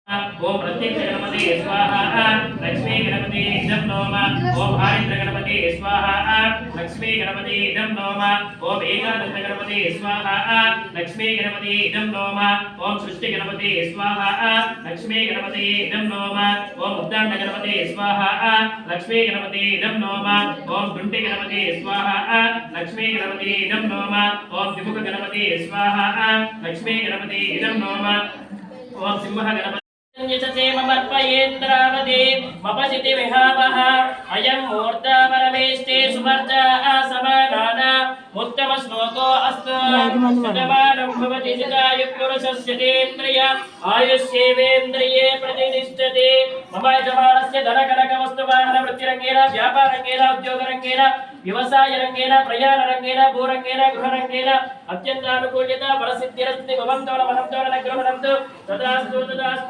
ओम प्रत्यक्ष गणपति स्वाहा लक्ष्मी गणपति इदं नोम ओम आदित्य गणपति स्वाहा लक्ष्मी गणपति इदं नोम ओम एकादश गणपति स्वाहा लक्ष्मी गणपति इदं नोम ओम सृष्टि गणपति स्वाहा लक्ष्मी गणपति इदं नोम ओम उद्दान गणपति स्वाहा लक्ष्मी गणपति इदं नोम ओम दुंडि गणपति स्वाहा लक्ष्मी गणपति इदं नोम ओम द्विमुख गणपति स्वाहा लक्ष्मी गणपति इदं नोम ओम सिंह गणपति यजते ममर्पयेन्द्रावदे मपसिति विहावः अयं मूर्ता परमेष्टे सुवर्चा असमानाना उत्तम श्लोको अस्तु शतमानं भवति शतायुः तेन्द्रिय आयुष्येवेन्द्रिये प्रतिष्ठते मम यजमानस्य धनकनकवस्तुवाहनवृत्तिरङ्गेन व्यापारङ्गेन उद्योगरङ्गेन व्यवसायरङ्गेन प्रयाणरङ्गेन भूरङ्गेन गृहरङ्गेन अत्यन्तानुकूल्यता फलसिद्धिरस्ति भवन्तो नमः तदास्तु तदास्तु